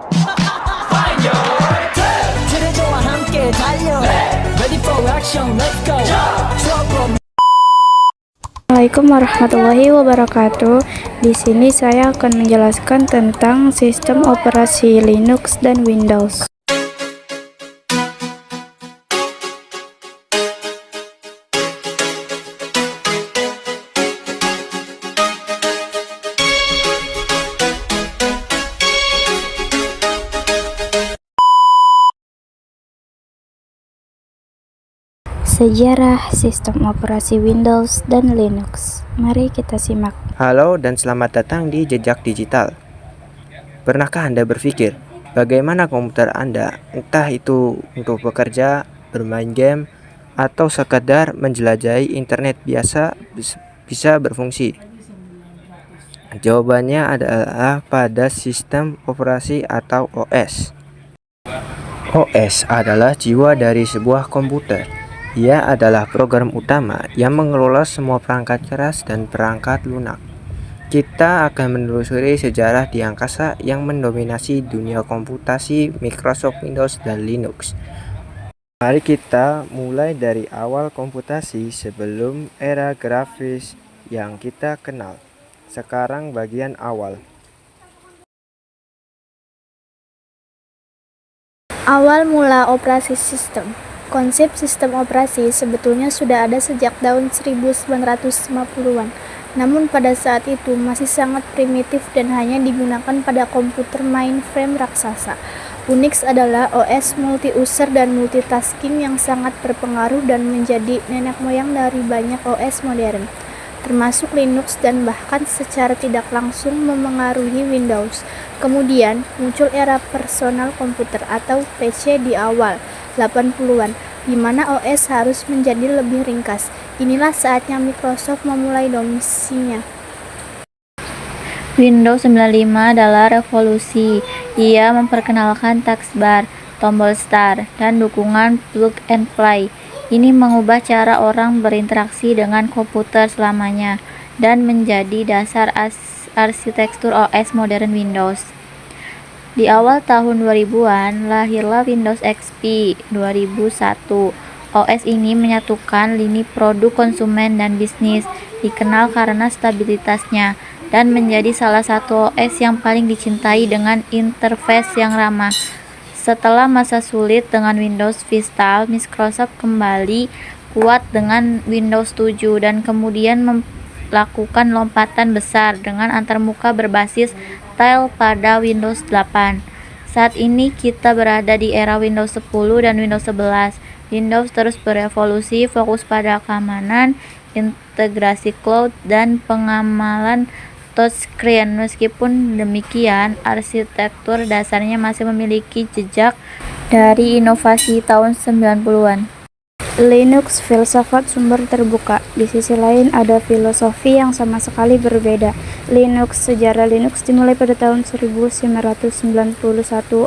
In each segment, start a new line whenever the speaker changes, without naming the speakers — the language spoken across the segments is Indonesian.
Assalamualaikum warahmatullahi wabarakatuh. Di sini saya akan menjelaskan tentang sistem operasi Linux dan Windows. Sejarah sistem operasi Windows dan Linux. Mari kita simak.
Halo dan selamat datang di Jejak Digital. Pernahkah Anda berpikir bagaimana komputer Anda, entah itu untuk bekerja, bermain game, atau sekadar menjelajahi internet biasa bisa berfungsi? Jawabannya adalah pada sistem operasi atau OS. OS adalah jiwa dari sebuah komputer. Ia adalah program utama yang mengelola semua perangkat keras dan perangkat lunak. Kita akan menelusuri sejarah di angkasa yang mendominasi dunia komputasi Microsoft Windows dan Linux. Mari kita mulai dari awal komputasi sebelum era grafis yang kita kenal. Sekarang bagian awal.
Awal mula operasi sistem. Konsep sistem operasi sebetulnya sudah ada sejak tahun 1950-an. Namun pada saat itu masih sangat primitif dan hanya digunakan pada komputer mainframe raksasa. Unix adalah OS multi-user dan multitasking yang sangat berpengaruh dan menjadi nenek moyang dari banyak OS modern, termasuk Linux dan bahkan secara tidak langsung memengaruhi Windows. Kemudian muncul era personal komputer atau PC di awal 80-an, di mana OS harus menjadi lebih ringkas. Inilah saatnya Microsoft memulai dominasinya.
Windows 95 adalah revolusi. Ia memperkenalkan taskbar, tombol start, dan dukungan plug and play. Ini mengubah cara orang berinteraksi dengan komputer selamanya dan menjadi dasar arsitektur OS modern Windows. Di awal tahun 2000-an, lahirlah Windows XP 2001. OS ini menyatukan lini produk konsumen dan bisnis, dikenal karena stabilitasnya, dan menjadi salah satu OS yang paling dicintai dengan interface yang ramah. Setelah masa sulit dengan Windows Vista, Microsoft kembali kuat dengan Windows 7 dan kemudian melakukan lompatan besar dengan antarmuka berbasis tile pada Windows 8. Saat ini kita berada di era Windows 10 dan Windows 11. Windows terus berevolusi, fokus pada keamanan, integrasi cloud, dan pengamalan touchscreen. Meskipun demikian, arsitektur dasarnya masih memiliki jejak dari inovasi tahun 90-an.
Linux, filsafat sumber terbuka. Di sisi lain ada filosofi yang sama sekali berbeda. Linux, sejarah Linux dimulai pada tahun 1991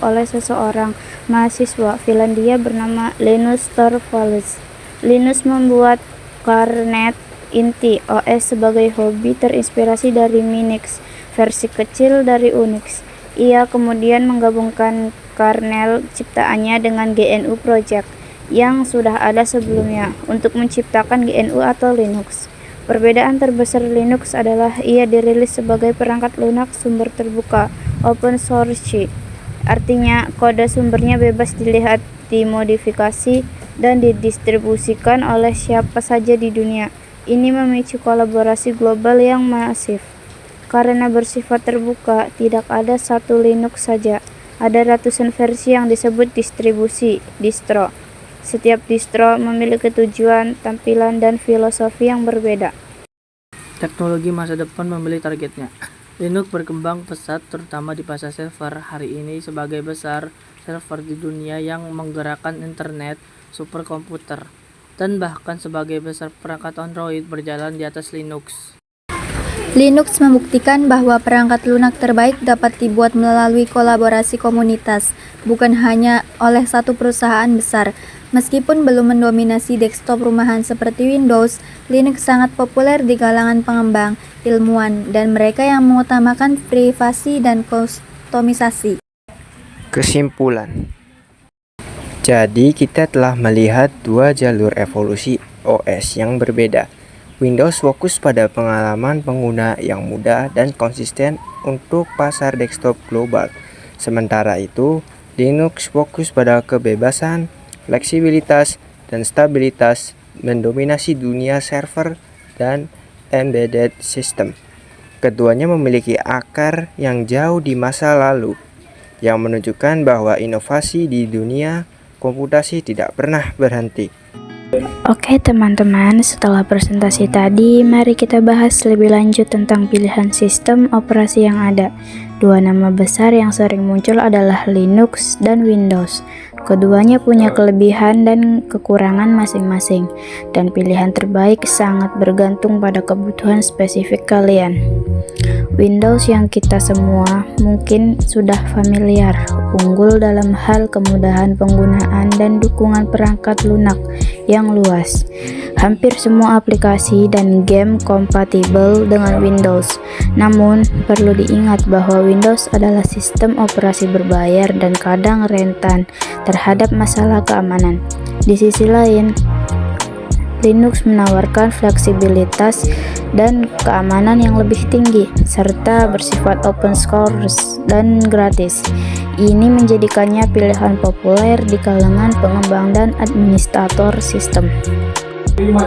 oleh seseorang mahasiswa Finlandia bernama Linus Torvalds. Linus membuat kernel inti OS sebagai hobi terinspirasi dari Minix, versi kecil dari Unix. Ia kemudian menggabungkan kernel ciptaannya dengan GNU Project yang sudah ada sebelumnya untuk menciptakan GNU atau Linux. Perbedaan terbesar Linux adalah ia dirilis sebagai perangkat lunak sumber terbuka, open source. Artinya kode sumbernya bebas dilihat, dimodifikasi, dan didistribusikan oleh siapa saja di dunia. Ini memicu kolaborasi global yang masif. Karena bersifat terbuka, tidak ada satu Linux saja. Ada ratusan versi yang disebut distribusi, distro. Setiap distro memiliki tujuan, tampilan, dan filosofi yang berbeda.
Teknologi masa depan memilih targetnya. Linux berkembang pesat terutama di pasar server. Hari ini sebagai besar server di dunia yang menggerakkan internet, superkomputer, dan bahkan sebagai besar perangkat Android berjalan di atas Linux.
Linux membuktikan bahwa perangkat lunak terbaik dapat dibuat melalui kolaborasi komunitas, bukan hanya oleh satu perusahaan besar. Meskipun belum mendominasi desktop rumahan seperti Windows, Linux sangat populer di kalangan pengembang, ilmuwan, dan mereka yang mengutamakan privasi dan kustomisasi.
Kesimpulan. Jadi kita telah melihat dua jalur evolusi OS yang berbeda. Windows fokus pada pengalaman pengguna yang mudah dan konsisten untuk pasar desktop global. Sementara itu, Linux fokus pada kebebasan, fleksibilitas, dan stabilitas mendominasi dunia server dan embedded system. Keduanya memiliki akar yang jauh di masa lalu, yang menunjukkan bahwa inovasi di dunia komputasi tidak pernah berhenti.
Oke teman-teman, setelah presentasi tadi, mari kita bahas lebih lanjut tentang pilihan sistem operasi yang ada. Dua nama besar yang sering muncul adalah Linux dan Windows. Keduanya punya kelebihan dan kekurangan masing-masing, dan pilihan terbaik sangat bergantung pada kebutuhan spesifik kalian. Windows yang kita semua mungkin sudah familiar, unggul dalam hal kemudahan penggunaan dan dukungan perangkat lunak yang luas. Hampir semua aplikasi dan game kompatibel dengan Windows. Namun, perlu diingat bahwa Windows adalah sistem operasi berbayar dan kadang rentan terhadap masalah keamanan. Di sisi lain, Linux menawarkan fleksibilitas dan keamanan yang lebih tinggi, serta bersifat open source dan gratis. Ini menjadikannya pilihan populer di kalangan pengembang dan administrator sistem.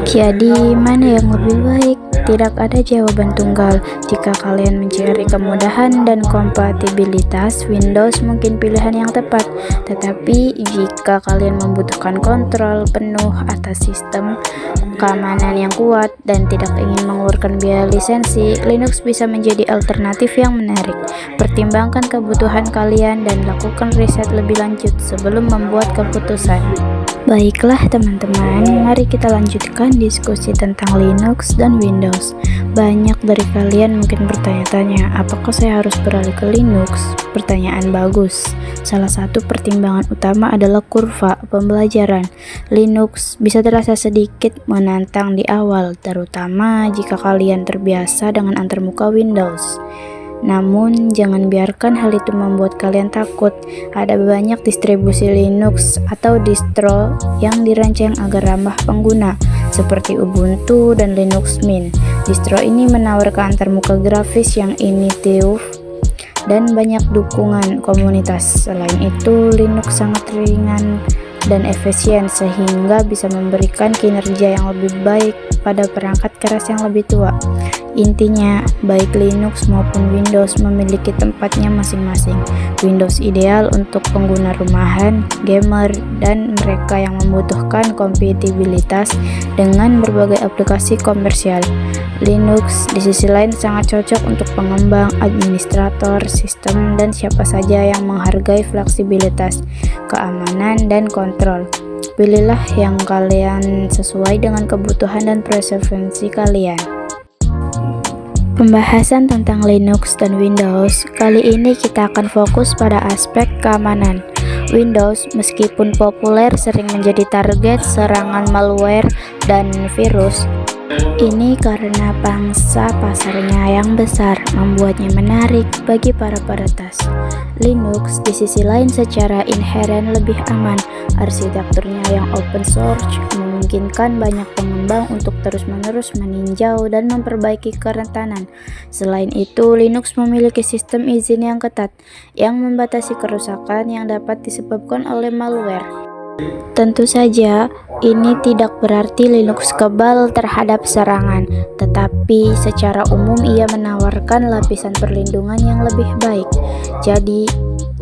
Jadi, mana yang lebih baik? Tidak ada jawaban tunggal. Jika kalian mencari kemudahan dan kompatibilitas, Windows mungkin pilihan yang tepat. Tetapi, jika kalian membutuhkan kontrol penuh atas sistem keamanan yang kuat dan tidak ingin mengeluarkan biaya lisensi, Linux bisa menjadi alternatif yang menarik. Pertimbangkan kebutuhan kalian dan lakukan riset lebih lanjut sebelum membuat keputusan. Baiklah teman-teman, mari kita lanjutkan diskusi tentang Linux dan Windows. Banyak dari kalian mungkin bertanya-tanya, apakah saya harus beralih ke Linux? Pertanyaan bagus. Salah satu pertimbangan utama adalah kurva pembelajaran. Linux bisa terasa sedikit menantang di awal, terutama jika kalian terbiasa dengan antarmuka Windows. Namun, jangan biarkan hal itu membuat kalian takut. Ada banyak distribusi Linux atau distro yang dirancang agar ramah pengguna, seperti Ubuntu dan Linux Mint. Distro ini menawarkan antarmuka grafis yang intuitif dan banyak dukungan komunitas. Selain itu, Linux sangat ringan dan efisien sehingga bisa memberikan kinerja yang lebih baik pada perangkat keras yang lebih tua. Intinya, baik Linux maupun Windows memiliki tempatnya masing-masing. Windows ideal untuk pengguna rumahan, gamer, dan mereka yang membutuhkan kompatibilitas dengan berbagai aplikasi komersial. Linux di sisi lain sangat cocok untuk pengembang, administrator, sistem, dan siapa saja yang menghargai fleksibilitas, keamanan, dan kontrol. Pilihlah yang kalian sesuai dengan kebutuhan dan preferensi kalian. Pembahasan tentang Linux dan Windows, kali ini kita akan fokus pada aspek keamanan. Windows meskipun populer sering menjadi target serangan malware dan virus. Ini karena pangsa pasarnya yang besar membuatnya menarik bagi para peretas. Linux di sisi lain secara inheren lebih aman. Arsitekturnya yang open source memungkinkan banyak pengembang untuk terus-menerus meninjau dan memperbaiki kerentanan. Selain itu, Linux memiliki sistem izin yang ketat yang membatasi kerusakan yang dapat disebabkan oleh malware. Tentu saja, ini tidak berarti Linux kebal terhadap serangan, tetapi secara umum ia menawarkan lapisan perlindungan yang lebih baik. Jadi,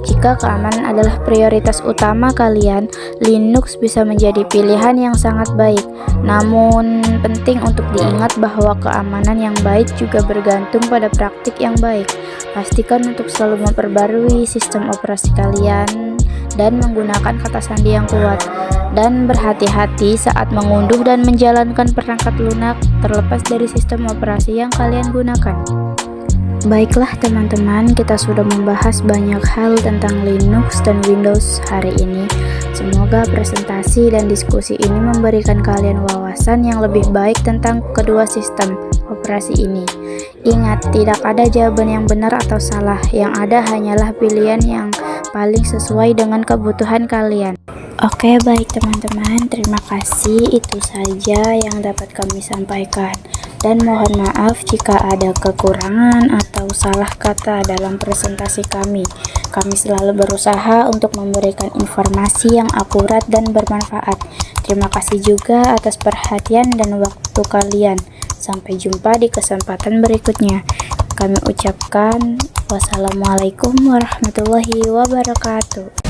jika keamanan adalah prioritas utama kalian, Linux bisa menjadi pilihan yang sangat baik. Namun, penting untuk diingat bahwa keamanan yang baik juga bergantung pada praktik yang baik. Pastikan untuk selalu memperbarui sistem operasi kalian dan menggunakan kata sandi yang kuat. Dan berhati-hati saat mengunduh dan menjalankan perangkat lunak terlepas dari sistem operasi yang kalian gunakan. Baiklah teman-teman, kita sudah membahas banyak hal tentang Linux dan Windows hari ini. Semoga presentasi dan diskusi ini memberikan kalian wawasan yang lebih baik tentang kedua sistem operasi ini. Ingat, tidak ada jawaban yang benar atau salah, yang ada hanyalah pilihan yang paling sesuai dengan kebutuhan kalian. Oke, baik teman-teman, terima kasih. Itu saja yang dapat kami sampaikan. Dan mohon maaf jika ada kekurangan atau salah kata dalam presentasi kami. Kami selalu berusaha untuk memberikan informasi yang akurat dan bermanfaat. Terima kasih juga atas perhatian dan waktu kalian. Sampai jumpa di kesempatan berikutnya. Kami ucapkan wassalamualaikum warahmatullahi wabarakatuh.